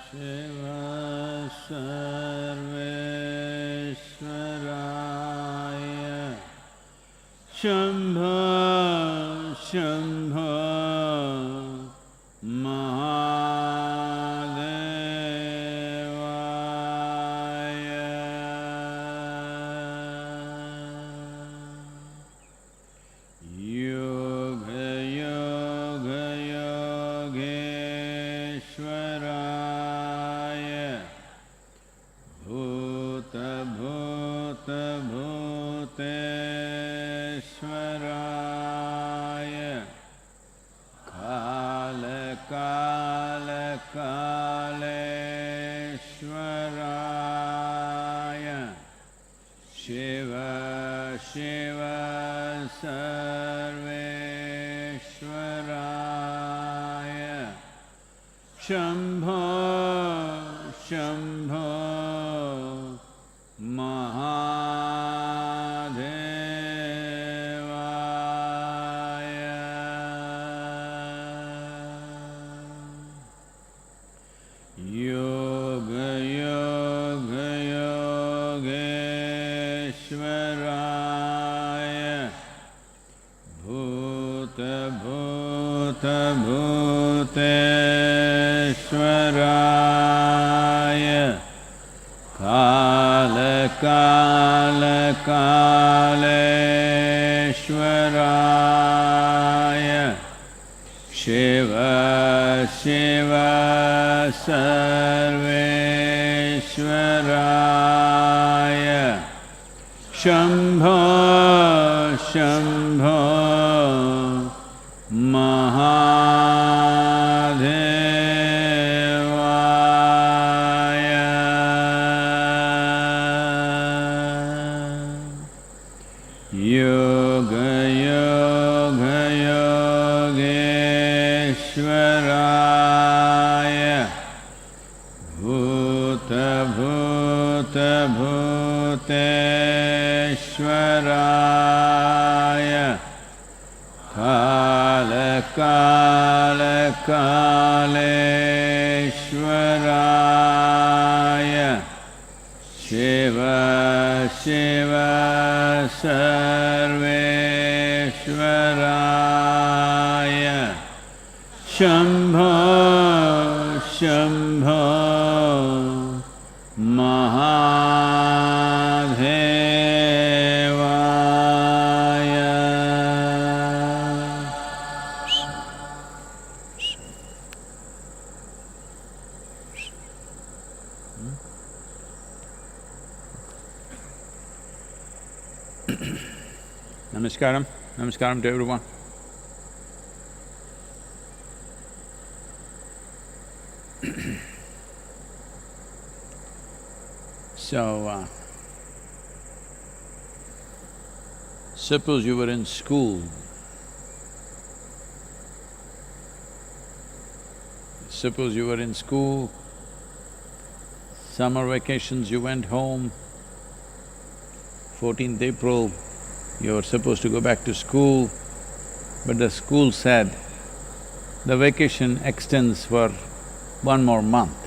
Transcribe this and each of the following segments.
Shiva Sarveshwaraya Shambho Shambho Yoga Yoga Yogeshwaraya Bhuta Bhuta Bhuteshwaraya Kala Kala Kaleshwaraya Shiva Shiva Sarveshwaraya Shambho Shambho Mahadevaya Yoga Yoga Yogeshwaraya Bhuta Bhuta Bhuteshwaraya Kala Kala Kaleshwaraya Shiva Shiva Sarveshwaraya Shambho Shambho Mahadevaya Yoga Yoga Yogeshwaraya Bhuta Bhuta Bhuteshwaraya Kala Kala Kaleshwaraya Shiva Shiva Sarveshwaraya Shambho Shambho Namaskaram, namaskaram to everyone. So, suppose you were in school. Suppose you were in school, summer vacations, you went home, 14th April, you were supposed to go back to school, but the school said, the vacation extends for one more month.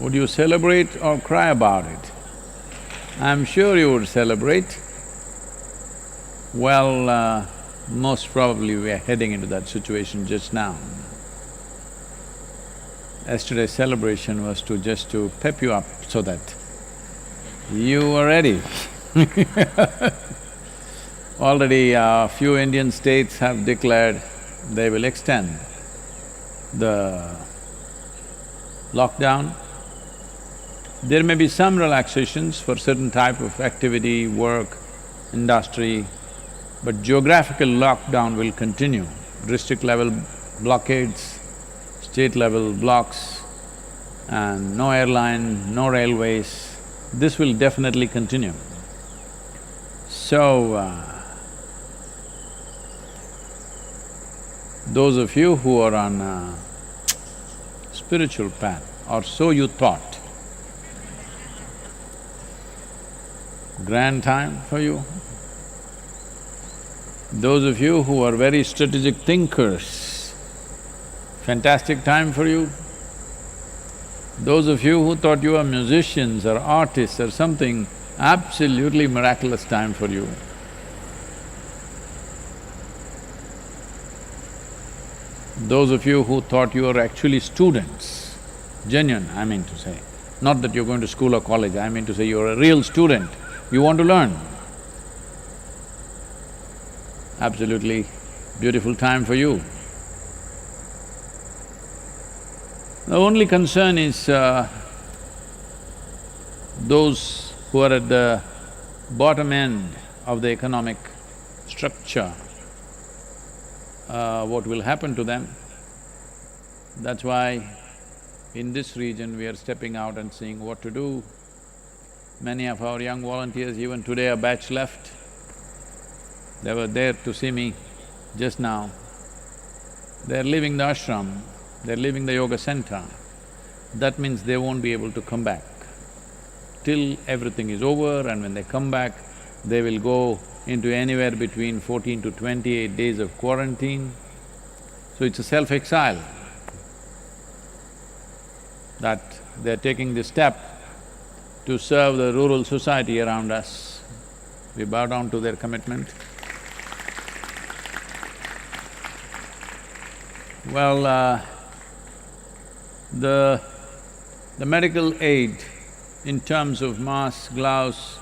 Would you celebrate or cry about it? I'm sure you would celebrate. Well, most probably we are heading into that situation just now. Yesterday's celebration was just to pep you up so that you are ready. Already a few Indian states have declared they will extend the lockdown. There may be some relaxations for certain type of activity, work, industry, but geographical lockdown will continue. District level blockades, state level blocks, and no airline, no railways, this will definitely continue. So, those of you who are on a spiritual path, or so you thought, grand time for you. Those of you who are very strategic thinkers, fantastic time for you. Those of you who thought you are musicians or artists or something, absolutely miraculous time for you. Those of you who thought you were actually students, genuine, I mean to say, not that you're going to school or college, I mean to say you're a real student, you want to learn. Absolutely beautiful time for you. The only concern is those who are at the bottom end of the economic structure, what will happen to them. That's why in this region we are stepping out and seeing what to do. Many of our young volunteers, even today a batch left, they were there to see me just now. They're leaving the ashram, they're leaving the yoga center. That means they won't be able to come back. Till everything is over, and when they come back, they will go into anywhere between 14 to 28 days of quarantine. So it's a self-exile that they're taking this step to serve the rural society around us. We bow down to their commitment. Well, the medical aid in terms of masks, gloves,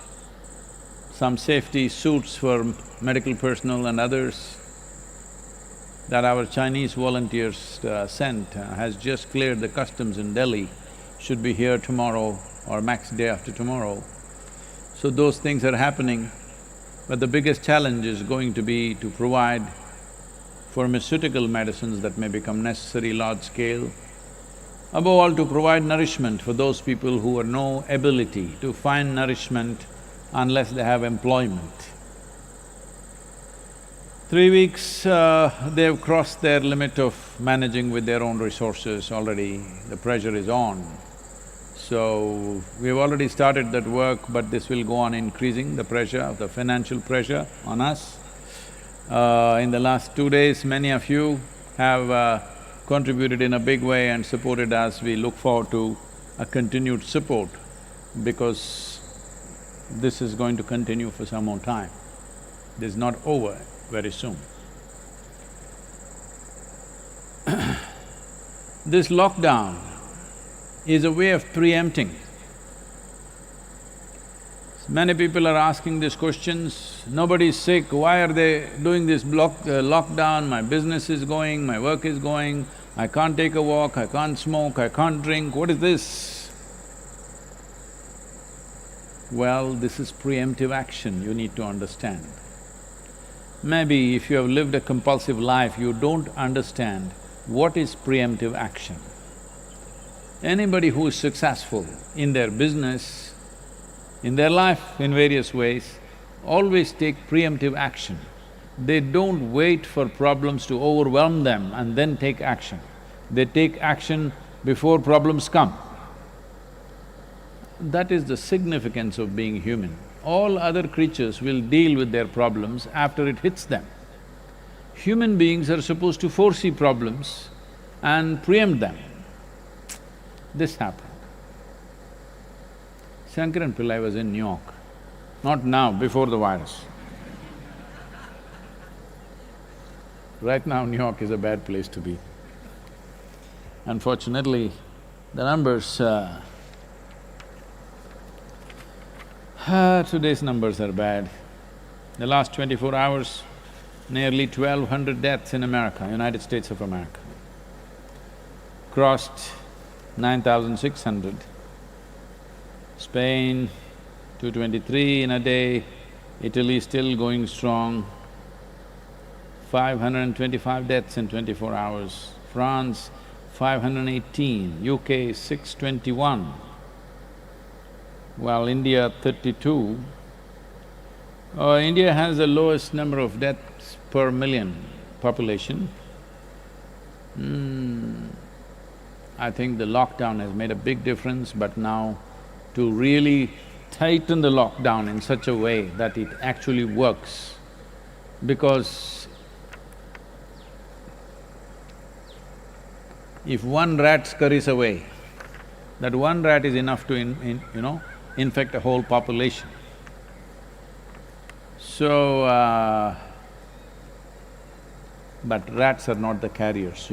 some safety suits for medical personnel and others that our Chinese volunteers sent has just cleared the customs in Delhi, should be here tomorrow or max day after tomorrow. So those things are happening, but the biggest challenge is going to be to provide pharmaceutical medicines that may become necessary large scale. Above all, to provide nourishment for those people who have no ability to find nourishment unless they have employment. 3 weeks, they've crossed their limit of managing with their own resources already, the pressure is on. So, we've already started that work, but this will go on increasing, the pressure, the financial pressure on us. In the last 2 days, many of you have contributed in a big way and supported us. We look forward to a continued support because this is going to continue for some more time. This is not over very soon. This lockdown is a way of preempting. Many people are asking these questions, nobody is sick, why are they doing this lockdown? My business is going, my work is going, I can't take a walk, I can't smoke, I can't drink, what is this? Well, this is preemptive action, you need to understand. Maybe if you have lived a compulsive life, you don't understand what is preemptive action. Anybody who is successful in their business, in their life in various ways, always take preemptive action. They don't wait for problems to overwhelm them and then take action. They take action before problems come. That is the significance of being human. All other creatures will deal with their problems after it hits them. Human beings are supposed to foresee problems and preempt them. This happened. Shankaran Pillai was in New York, not now, before the virus. Right now, New York is a bad place to be. Unfortunately, the numbers… today's numbers are bad. The last 24 hours, nearly 1,200 deaths in America, United States of America. Crossed 9,600. Spain, 223 in a day. Italy still going strong. 525 deaths in 24 hours. France, 518. UK, 621. While India, 32. India has the lowest number of deaths per million population. I think the lockdown has made a big difference, but now to really tighten the lockdown in such a way that it actually works, because if one rat scurries away, That one rat is enough to infect a whole population. So, but rats are not the carriers.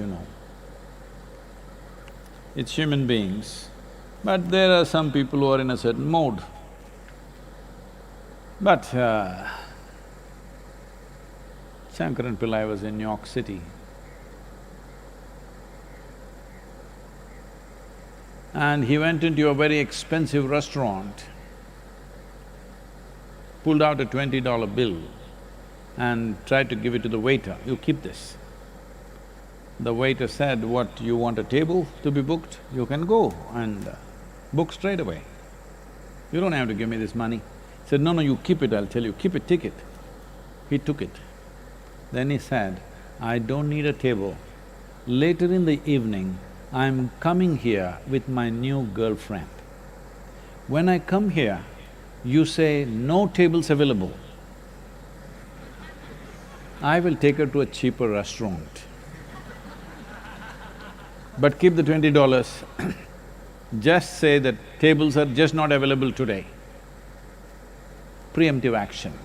It's human beings. But there are some people who are in a certain mode. But Shankaran Pillai was in New York City. And he went into a very expensive restaurant, pulled out a $20 bill and tried to give it to the waiter, "You keep this." The waiter said, "What, you want a table to be booked? You can go and book straight away. You don't have to give me this money." He said, "No, no, you keep it, I'll tell you, keep it, take it." He took it. Then he said, "I don't need a table. Later in the evening, I'm coming here with my new girlfriend. When I come here, you say, 'No tables available.' I will take her to a cheaper restaurant. But keep the $20. Just say that tables are just not available today." Preemptive action.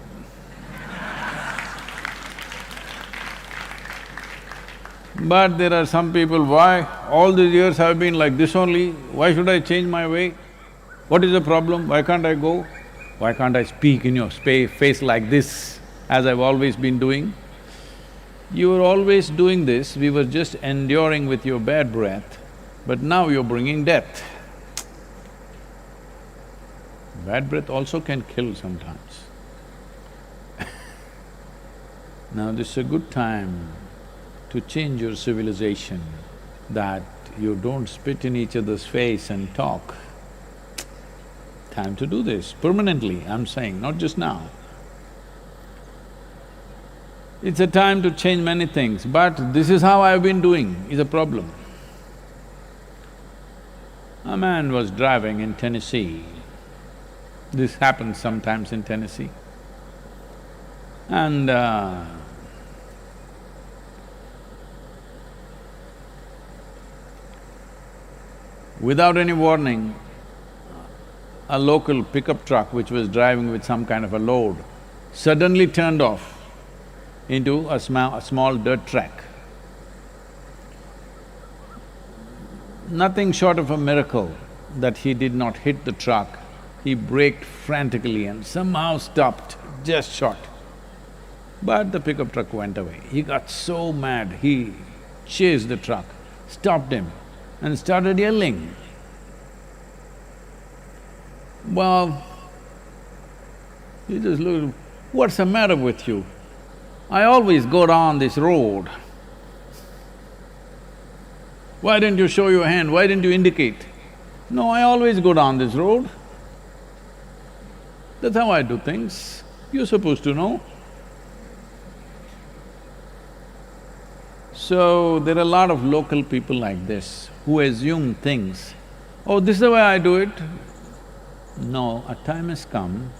But there are some people, "Why? All these years I've been like this only, why should I change my way? What is the problem? Why can't I go? Why can't I speak in your face like this, as I've always been doing?" You were always doing this, we were just enduring with your bad breath, but now you're bringing death. Bad breath also can kill sometimes. Now this is a good time to change your civilization, that you don't spit in each other's face and talk. Time to do this, permanently, I'm saying, not just now. It's a time to change many things, but this is how I've been doing is a problem. A man was driving in Tennessee. This happens sometimes in Tennessee. And without any warning, a local pickup truck which was driving with some kind of a load suddenly turned off into a small dirt track. Nothing short of a miracle that he did not hit the truck. He braked frantically and somehow stopped, just short. But the pickup truck went away. He got so mad, he chased the truck, stopped him and started yelling. Well, he just looked, "What's the matter with you? I always go down this road. Why didn't you show your hand? Why didn't you indicate?" "No, I always go down this road. That's how I do things. You're supposed to know." So, there are a lot of local people like this who assume things. "Oh, this is the way I do it." No, a time has come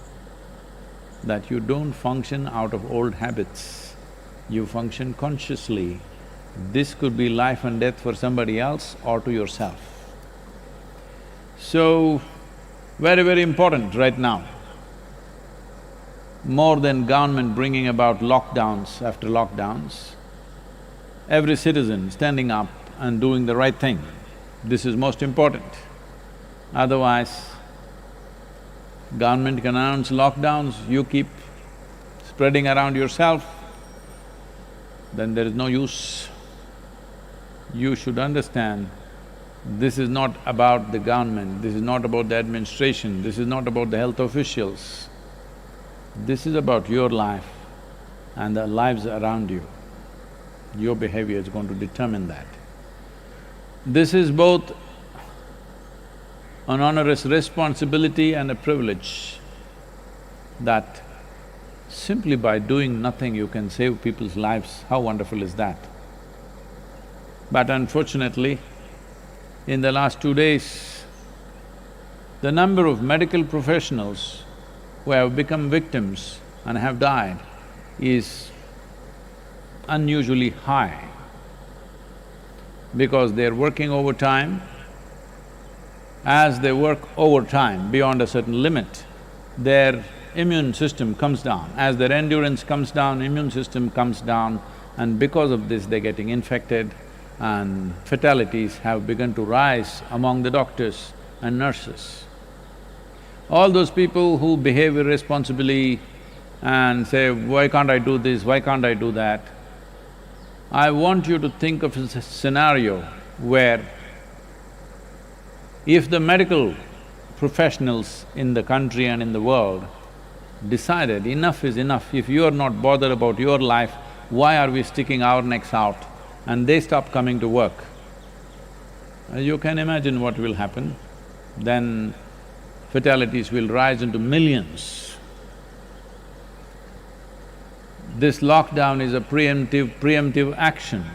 that you don't function out of old habits, you function consciously. This could be life and death for somebody else or to yourself. So, very, very important right now. More than government bringing about lockdowns after lockdowns, every citizen standing up and doing the right thing, this is most important. Otherwise, government can announce lockdowns, you keep spreading around yourself, then there is no use. You should understand, this is not about the government, this is not about the administration, this is not about the health officials. This is about your life and the lives around you. Your behavior is going to determine that. This is both an onerous responsibility and a privilege, that simply by doing nothing you can save people's lives. How wonderful is that? But unfortunately, in the last 2 days, the number of medical professionals who have become victims and have died is unusually high, because they're working overtime as they work overtime beyond a certain limit, their immune system comes down. As their endurance comes down, immune system comes down, and because of this they're getting infected, and fatalities have begun to rise among the doctors and nurses. All those people who behave irresponsibly and say, why can't I do this, why can't I do that? I want you to think of a scenario where if the medical professionals in the country and in the world decided enough is enough, if you are not bothered about your life, why are we sticking our necks out? And they stop coming to work. You can imagine what will happen. Then fatalities will rise into millions. This lockdown is a preemptive action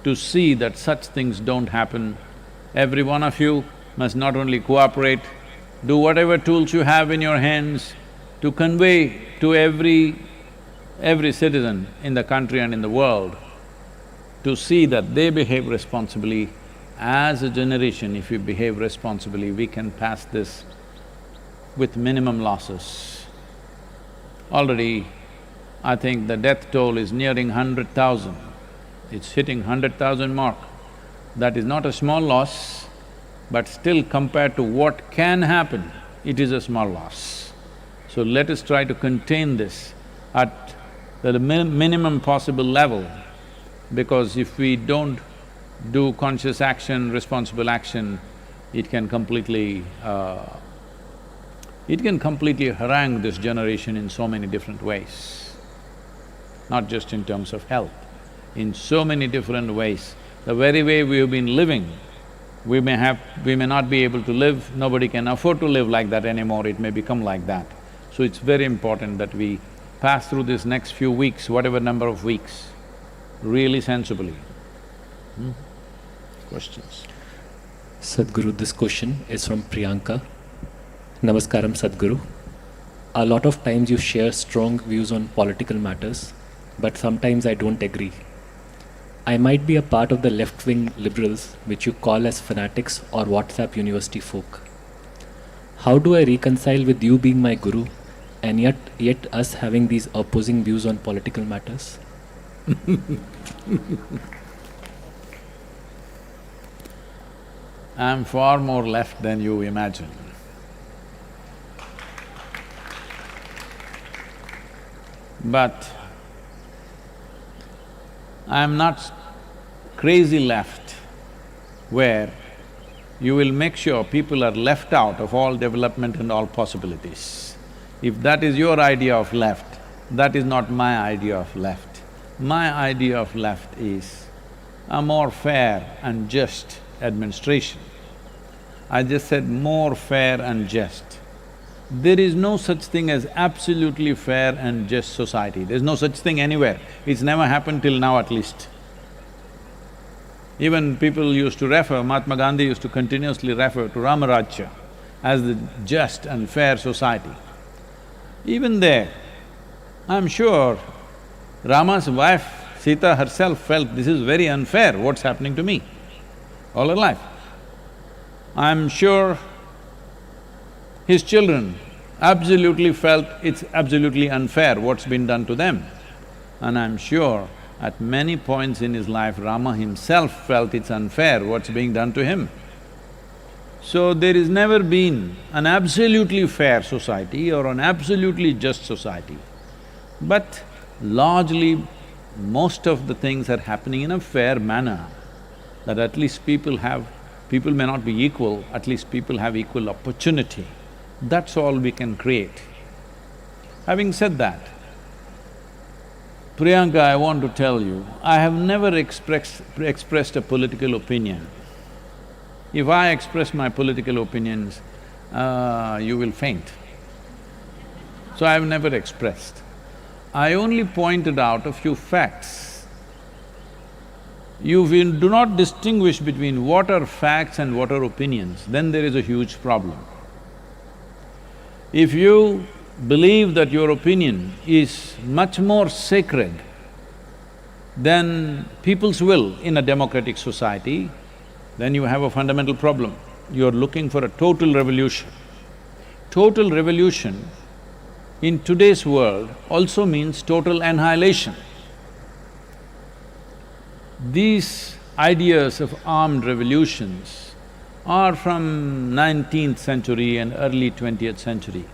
to see that such things don't happen. Every one of you must not only cooperate, do whatever tools you have in your hands to convey to every citizen in the country and in the world to see that they behave responsibly. As a generation, if we behave responsibly, we can pass this with minimum losses. Already, I think the death toll is nearing 100,000. It's hitting 100,000 mark. That is not a small loss, but still compared to what can happen, it is a small loss. So let us try to contain this at the minimum possible level, because if we don't do conscious action, responsible action, it can completely harangue this generation in so many different ways, not just in terms of health, in so many different ways. The very way we have been living, we may not be able to live, nobody can afford to live like that anymore, it may become like that. So it's very important that we pass through this next few weeks, whatever number of weeks, really sensibly. Questions? Sadhguru, this question is from Priyanka. Namaskaram, Sadhguru. A lot of times you share strong views on political matters, but sometimes I don't agree. I might be a part of the left-wing liberals, which you call as fanatics or WhatsApp university folk. How do I reconcile with you being my guru and yet us having these opposing views on political matters? I'm far more left than you imagine. But I'm not crazy left where you will make sure people are left out of all development and all possibilities. If that is your idea of left, that is not my idea of left. My idea of left is a more fair and just administration. I just said more fair and just. There is no such thing as absolutely fair and just society, there's no such thing anywhere. It's never happened till now at least. Even people used to refer, Mahatma Gandhi used to continuously refer to Ramarajya as the just and fair society. Even there, I'm sure Rama's wife, Sita herself felt this is very unfair, what's happening to me all her life. I'm sure his children absolutely felt it's absolutely unfair what's been done to them. And I'm sure at many points in his life, Rama himself felt it's unfair what's being done to him. So there is never been an absolutely fair society or an absolutely just society. But largely, most of the things are happening in a fair manner, that at least people may not be equal, at least people have equal opportunity. That's all we can create. Having said that, Priyanka, I want to tell you, I have never expressed a political opinion. If I express my political opinions, you will faint. So I have never expressed. I only pointed out a few facts. If you do not distinguish between what are facts and what are opinions, then there is a huge problem. If you believe that your opinion is much more sacred than people's will in a democratic society, then you have a fundamental problem. you're looking for a total revolution. Total revolution in today's world also means total annihilation. These ideas of armed revolutions are from 19th century and early 20th century.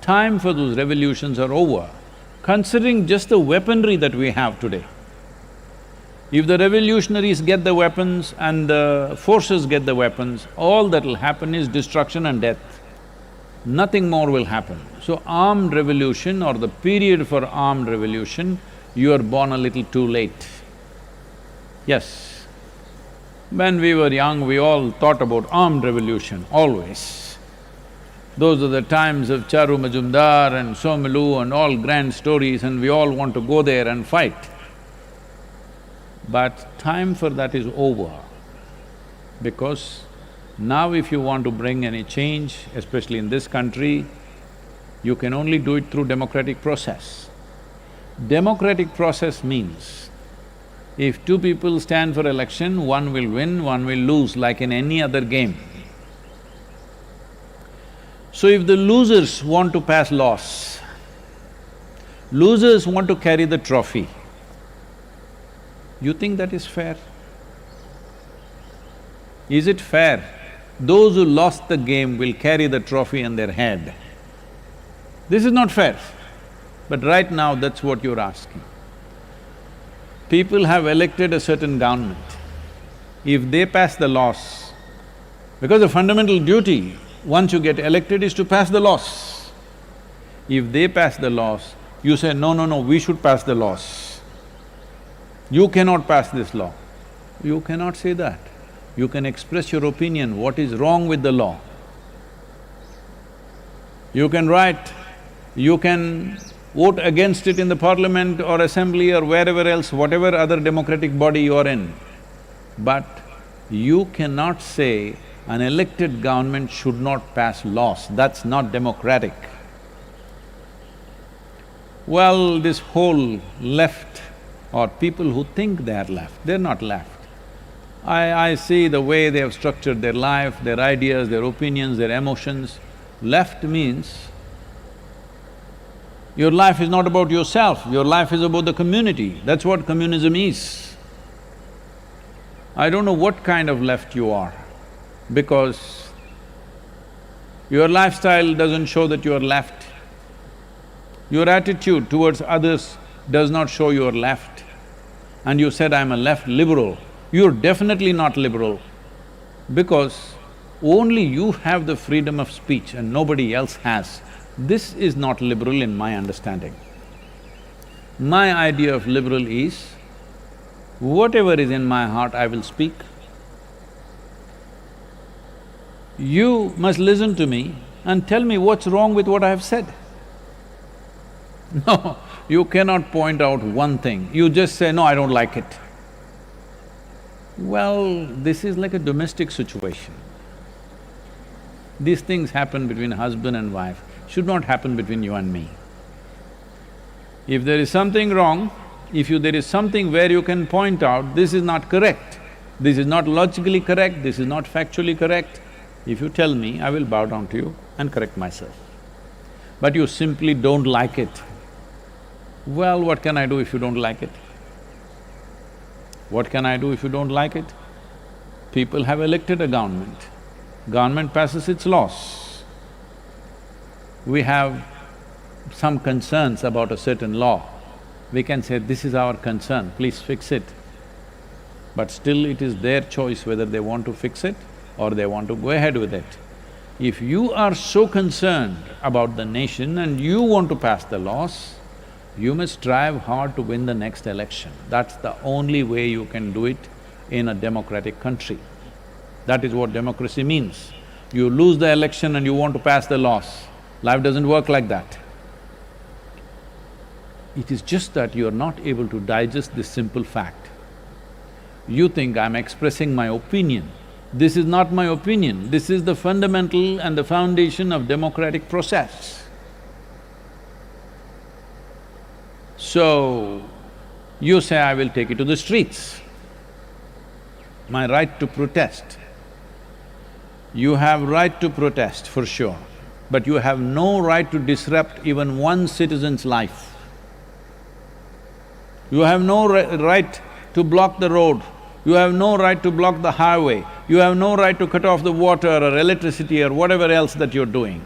Time for those revolutions are over, considering just the weaponry that we have today. If the revolutionaries get the weapons and the forces get the weapons, all that'll happen is destruction and death. Nothing more will happen. So armed revolution or the period for armed revolution, you are born a little too late. Yes, when we were young, we all thought about armed revolution, always. Those are the times of Charu Majumdar and Somilu and all grand stories, and we all want to go there and fight. But time for that is over, because now if you want to bring any change, especially in this country, you can only do it through democratic process. Democratic process means, if two people stand for election, one will win, one will lose, like in any other game. So if the losers want to pass laws, losers want to carry the trophy, you think that is fair? Is it fair? Those who lost the game will carry the trophy on their head. This is not fair. But right now, that's what you're asking. People have elected a certain government. If they pass the laws, because the fundamental duty, once you get elected, is to pass the laws. If they pass the laws, you say, no, we should pass the laws. You cannot pass this law. You cannot say that. You can express your opinion, what is wrong with the law. You can write, you can vote against it in the parliament or assembly or wherever else, whatever other democratic body you are in. But you cannot say an elected government should not pass laws, that's not democratic. Well, this whole left or people who think they are left, they're not left. I see the way they have structured their life, their ideas, their opinions, their emotions. Left means your life is not about yourself, your life is about the community. That's what communism is. I don't know what kind of left you are, because your lifestyle doesn't show that you are left. Your attitude towards others does not show you are left. And you said, I'm a left liberal. You're definitely not liberal, because only you have the freedom of speech and nobody else has. This is not liberal in my understanding. My idea of liberal is, whatever is in my heart, I will speak. You must listen to me and tell me what's wrong with what I have said. No, you cannot point out one thing, you just say, no, I don't like it. Well, this is like a domestic situation. These things happen between husband and wife, should not happen between you and me. If there is something wrong, there is something where you can point out, this is not correct, this is not logically correct, this is not factually correct, if you tell me, I will bow down to you and correct myself. But you simply don't like it. Well, what can I do if you don't like it? What can I do if you don't like it? People have elected a government passes its laws. We have some concerns about a certain law, we can say, this is our concern, please fix it. But still it is their choice whether they want to fix it or they want to go ahead with it. If you are so concerned about the nation and you want to pass the laws, you must strive hard to win the next election. That's the only way you can do it in a democratic country. That is what democracy means. You lose the election and you want to pass the laws. Life doesn't work like that. It is just that you are not able to digest this simple fact. You think, I'm expressing my opinion. This is not my opinion, this is the fundamental and the foundation of democratic process. So, you say, I will take it to the streets, my right to protest. You have right to protest, for sure, but you have no right to disrupt even one citizen's life. You have no right to block the road, you have no right to block the highway, you have no right to cut off the water or electricity or whatever else that you're doing.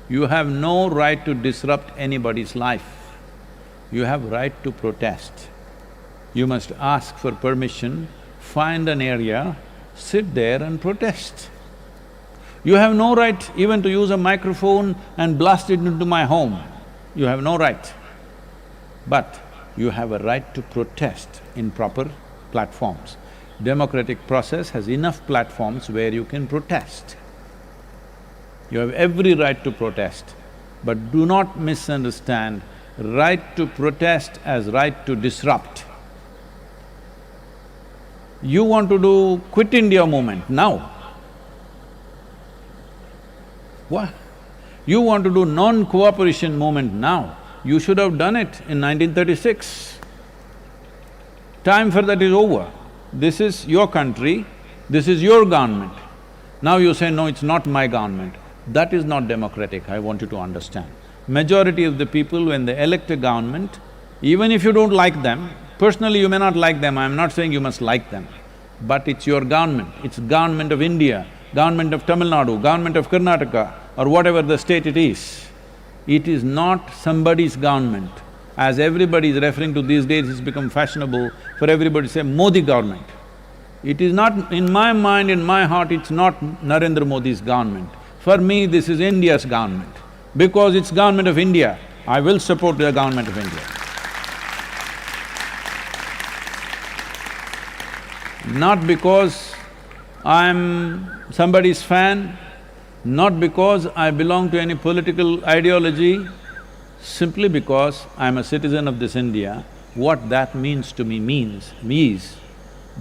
You have no right to disrupt anybody's life. You have right to protest. You must ask for permission, find an area, sit there and protest. You have no right even to use a microphone and blast it into my home. You have no right. But you have a right to protest in proper platforms. Democratic process has enough platforms where you can protest. You have every right to protest, but do not misunderstand right to protest as right to disrupt. You want to do Quit India movement now. What? You want to do non-cooperation movement now. You should have done it in 1936. Time for that is over. This is your country, this is your government. Now you say, no, it's not my government. That is not democratic, I want you to understand. Majority of the people, when they elect a government, even if you don't like them, personally you may not like them, I'm not saying you must like them, but it's your government, it's government of India, government of Tamil Nadu, government of Karnataka, or whatever the state it is. It is not somebody's government. As everybody is referring to these days, it's become fashionable for everybody to say Modi government. It is not… in my mind, in my heart, it's not Narendra Modi's government. For me, this is India's government. Because it's government of India, I will support the government of India. Not because I'm somebody's fan, not because I belong to any political ideology, simply because I'm a citizen of this India. What that means to me is,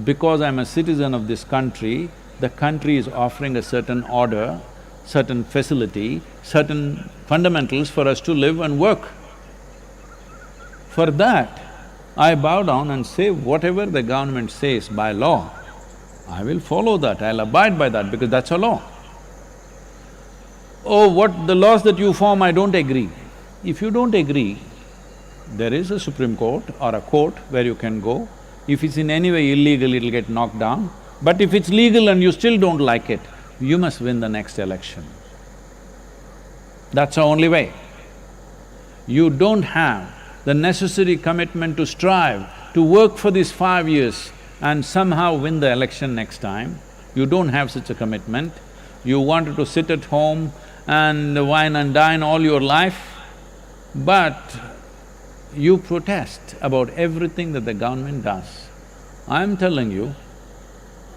because I'm a citizen of this country, the country is offering a certain order, certain facility, certain fundamentals for us to live and work. For that, I bow down and say whatever the government says by law, I will follow that, I'll abide by that because that's a law. Oh, what the laws that you form, I don't agree. If you don't agree, there is a Supreme Court or a court where you can go. If it's in any way illegal, it'll get knocked down. But if it's legal and you still don't like it, you must win the next election. That's the only way. You don't have the necessary commitment to strive, to work for these 5 years and somehow win the election next time. You don't have such a commitment. You wanted to sit at home and wine and dine all your life, but you protest about everything that the government does. I'm telling you,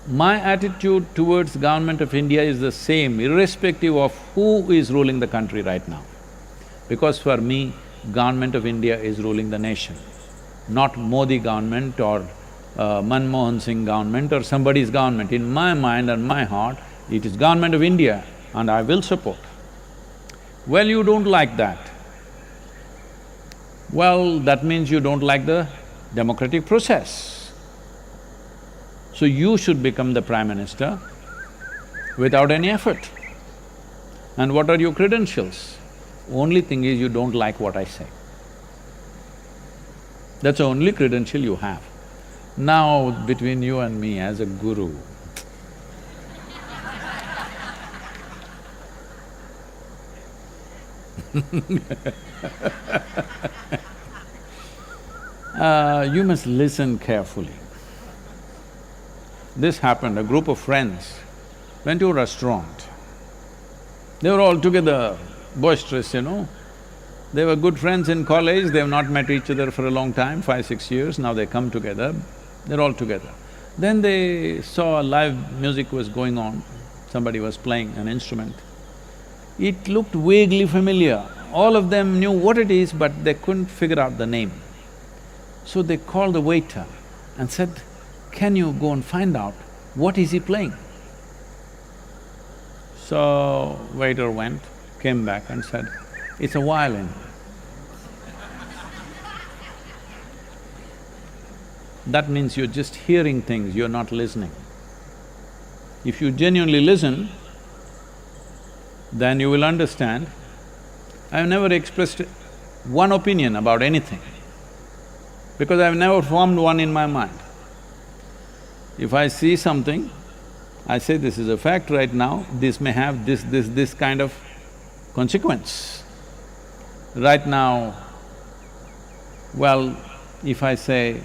my attitude towards government of India is the same, irrespective of who is ruling the country right now. Because for me, government of India is ruling the nation, not Modi government or Manmohan Singh government or somebody's government. In my mind and my heart, it is government of India and I will support. Well, you don't like that. Well, that means you don't like the democratic process. So you should become the Prime Minister without any effort. And what are your credentials? Only thing is you don't like what I say. That's the only credential you have. Now, between you and me as a guru, you must listen carefully. This happened, a group of friends went to a restaurant. They were all together, boisterous, you know. They were good friends in college, they've not met each other for a long time, 5-6 years, now they come together, they're all together. Then they saw live music was going on, somebody was playing an instrument. It looked vaguely familiar. All of them knew what it is, but they couldn't figure out the name. So they called the waiter and said, "Can you go and find out what is he playing?" So waiter went, came back and said, "It's a violin." That means you're just hearing things, you're not listening. If you genuinely listen, then you will understand I've never expressed one opinion about anything because I've never formed one in my mind. If I see something, I say this is a fact right now, this may have this kind of consequence. Right now, well, if I say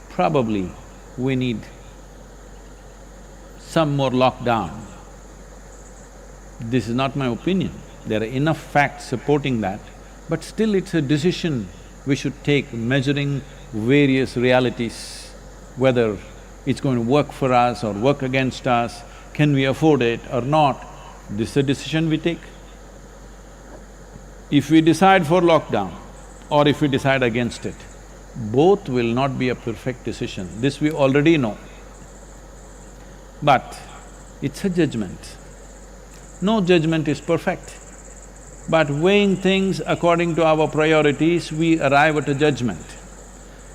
probably we need some more lockdown, this is not my opinion. There are enough facts supporting that, but still it's a decision we should take, measuring various realities, whether it's going to work for us or work against us, can we afford it or not, this is a decision we take. If we decide for lockdown or if we decide against it, both will not be a perfect decision, this we already know. But it's a judgment. No judgment is perfect. But weighing things according to our priorities, we arrive at a judgment.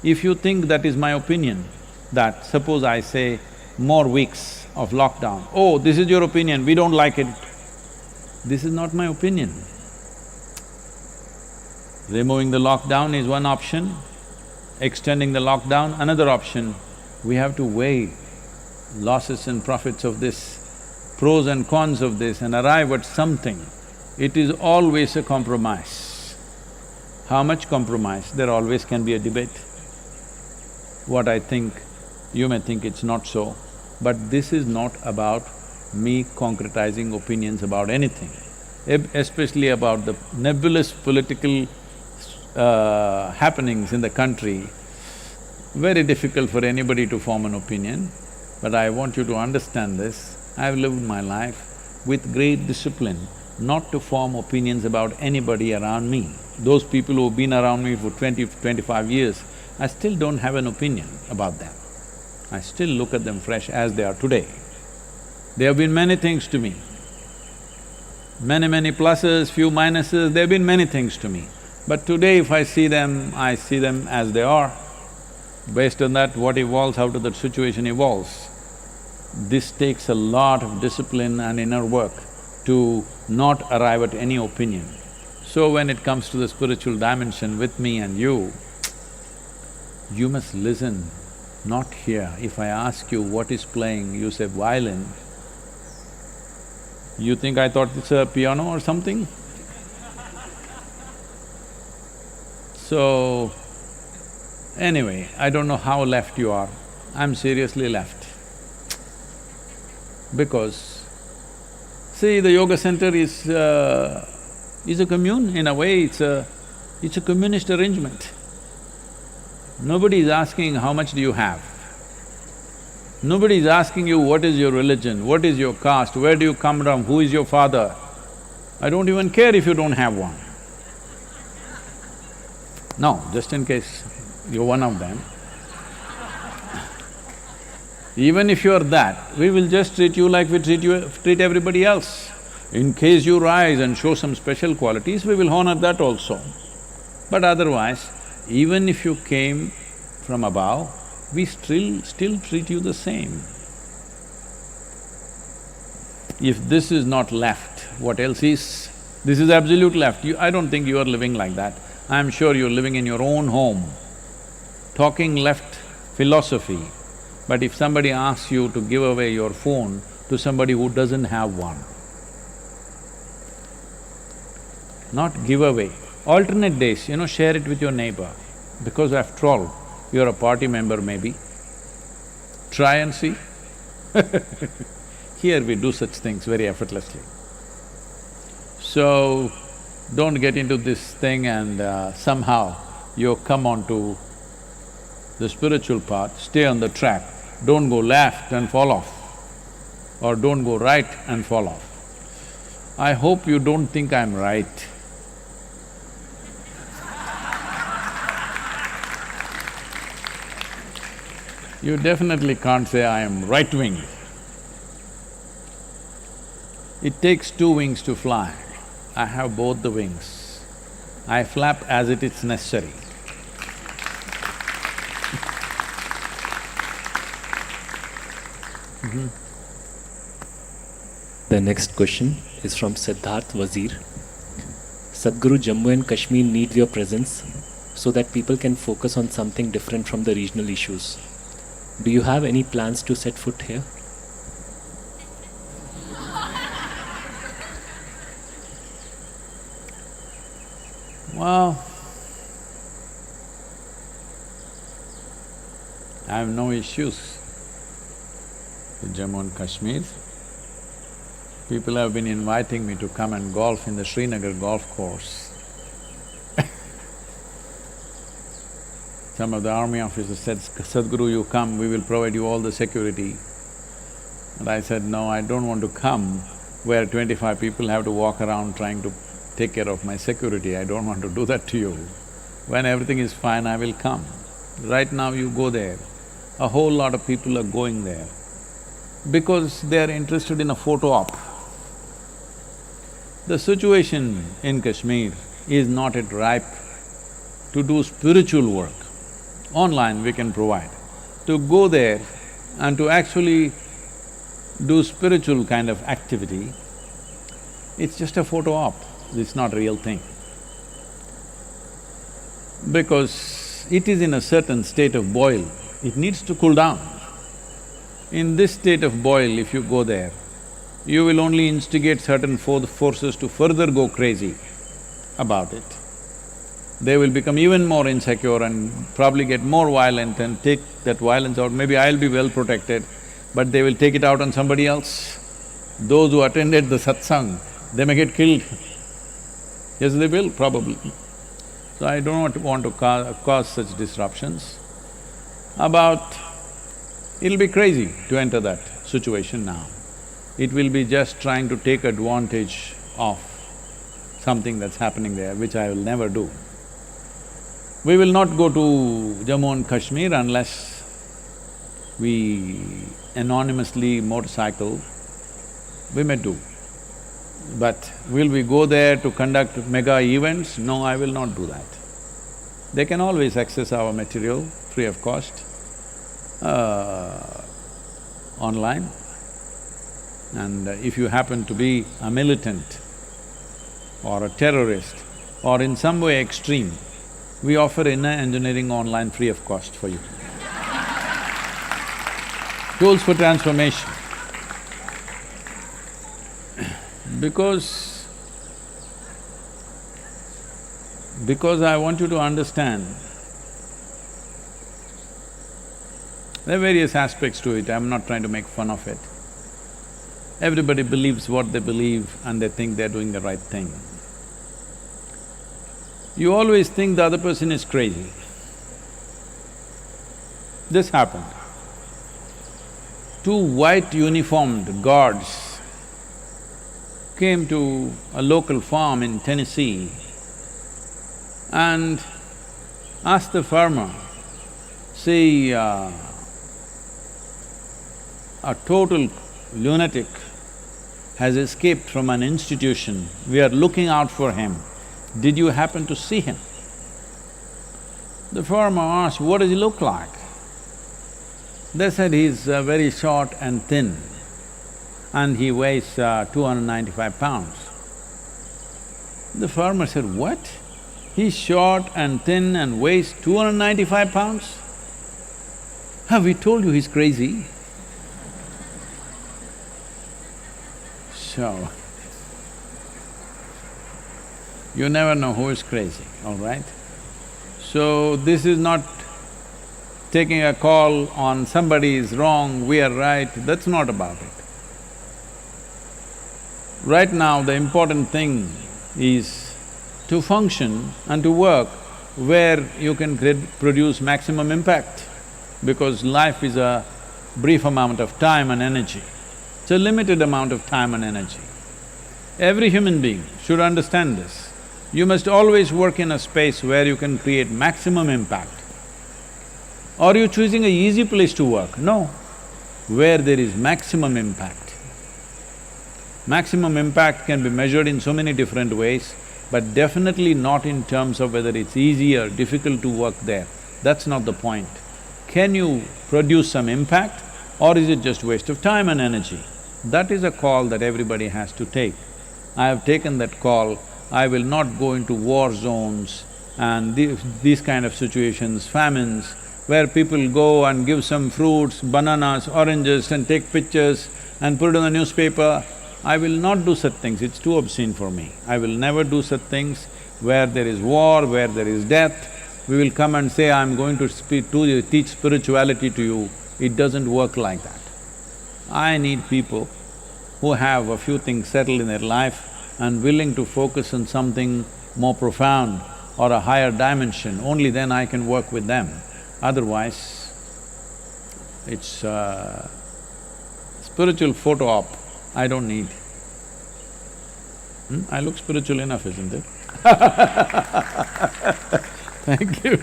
If you think that is my opinion, that suppose I say more weeks of lockdown, oh, this is your opinion, we don't like it. This is not my opinion. Removing the lockdown is one option, extending the lockdown another option. We have to weigh losses and profits of this, pros and cons of this and arrive at something. It is always a compromise. How much compromise? There always can be a debate. What I think, you may think it's not so, but this is not about me concretizing opinions about anything, especially about the nebulous political happenings in the country. Very difficult for anybody to form an opinion, but I want you to understand this. I've lived my life with great discipline not to form opinions about anybody around me. Those people who've been around me for 25 years, I still don't have an opinion about them. I still look at them fresh as they are today. They have been many things to me. Many pluses, few minuses, there have been many things to me. But today if I see them as they are. Based on that, what evolves out of that situation evolves. This takes a lot of discipline and inner work to not arrive at any opinion. So when it comes to the spiritual dimension with me and you must listen, not hear. If I ask you what is playing, you say violin, you think I thought it's a piano or something? So, anyway, I don't know how left you are, I'm seriously left. Because, see, the yoga center is a commune, in a way it's a communist arrangement. Nobody is asking how much do you have. Nobody is asking you what is your religion, what is your caste, where do you come from, who is your father. I don't even care if you don't have one. No, just in case you're one of them. Even if you're that, we will just treat you like we treat everybody else. In case you rise and show some special qualities, we will honor that also. But otherwise, even if you came from above, we still treat you the same. If this is not left, what else is? This is absolute left. I don't think you are living like that. I'm sure you're living in your own home, talking left philosophy. But if somebody asks you to give away your phone to somebody who doesn't have one, not give away, alternate days, share it with your neighbor, because after all, you're a party member maybe. Try and see. Here we do such things very effortlessly. So, don't get into this thing and somehow you come onto the spiritual path, stay on the track. Don't go left and fall off, or don't go right and fall off. I hope you don't think I'm right. You definitely can't say I am right-wing. It takes two wings to fly. I have both the wings. I flap as it is necessary. The next question is from Siddharth Wazir. Sadhguru, Jammu and Kashmir needs your presence so that people can focus on something different from the regional issues. Do you have any plans to set foot here? Well, I have no issues with Jammu and Kashmir. People have been inviting me to come and golf in the Srinagar golf course. Some of the army officers said, Sadhguru, you come, we will provide you all the security. And I said, no, I don't want to come where 25 people have to walk around trying to take care of my security. I don't want to do that to you. When everything is fine, I will come. Right now you go there, a whole lot of people are going there because they are interested in a photo op. The situation in Kashmir is not yet ripe to do spiritual work. Online we can provide. To go there and to actually do spiritual kind of activity, it's just a photo op, it's not a real thing. Because it is in a certain state of boil, it needs to cool down. In this state of boil, if you go there, you will only instigate certain forces to further go crazy about it. They will become even more insecure and probably get more violent and take that violence out. Maybe I'll be well protected, but they will take it out on somebody else. Those who attended the satsang, they may get killed. Yes, they will, probably. So I don't want to cause such disruptions. It'll be crazy to enter that situation now. It will be just trying to take advantage of something that's happening there, which I will never do. We will not go to Jammu and Kashmir unless we anonymously motorcycle, we may do. But will we go there to conduct mega events? No, I will not do that. They can always access our material free of cost, online. And if you happen to be a militant or a terrorist or in some way extreme, we offer inner engineering online free of cost for you. Tools for transformation. Because I want you to understand, there are various aspects to it, I'm not trying to make fun of it. Everybody believes what they believe and they think they're doing the right thing. You always think the other person is crazy. This happened. Two white uniformed guards came to a local farm in Tennessee and asked the farmer, see, a total lunatic has escaped from an institution, we are looking out for him. Did you happen to see him? The farmer asked, what does he look like? They said he's very short and thin and he weighs 295 pounds. The farmer said, what? He's short and thin and weighs 295 pounds? Have we told you he's crazy? So, you never know who is crazy, all right? So, this is not taking a call on somebody is wrong, we are right, that's not about it. Right now, the important thing is to function and to work where you can produce maximum impact, because life is a brief amount of time and energy. It's a limited amount of time and energy. Every human being should understand this. You must always work in a space where you can create maximum impact. Are you choosing an easy place to work? No, where there is maximum impact. Maximum impact can be measured in so many different ways, but definitely not in terms of whether it's easy or difficult to work there. That's not the point. Can you produce some impact or is it just waste of time and energy? That is a call that everybody has to take. I have taken that call. I will not go into war zones and these kind of situations, famines, where people go and give some fruits, bananas, oranges and take pictures and put it in the newspaper. I will not do such things, it's too obscene for me. I will never do such things where there is war, where there is death. We will come and say, I'm going to teach spirituality to you. It doesn't work like that. I need people who have a few things settled in their life and willing to focus on something more profound or a higher dimension, only then I can work with them. Otherwise, it's spiritual photo op, I don't need. I look spiritual enough, isn't it? Thank you.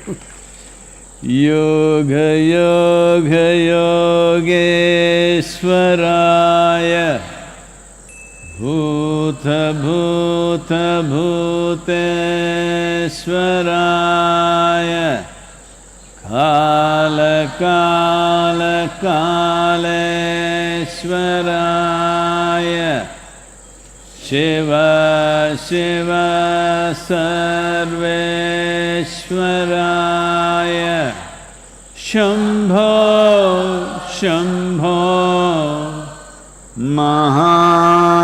Yoga yoga yogeshwaraya bhuta bhuta bhuteshwaraya kala kala kaleshwaraya Shiva Shiva Sarveshwaraya Shambho Shambho Mahadeva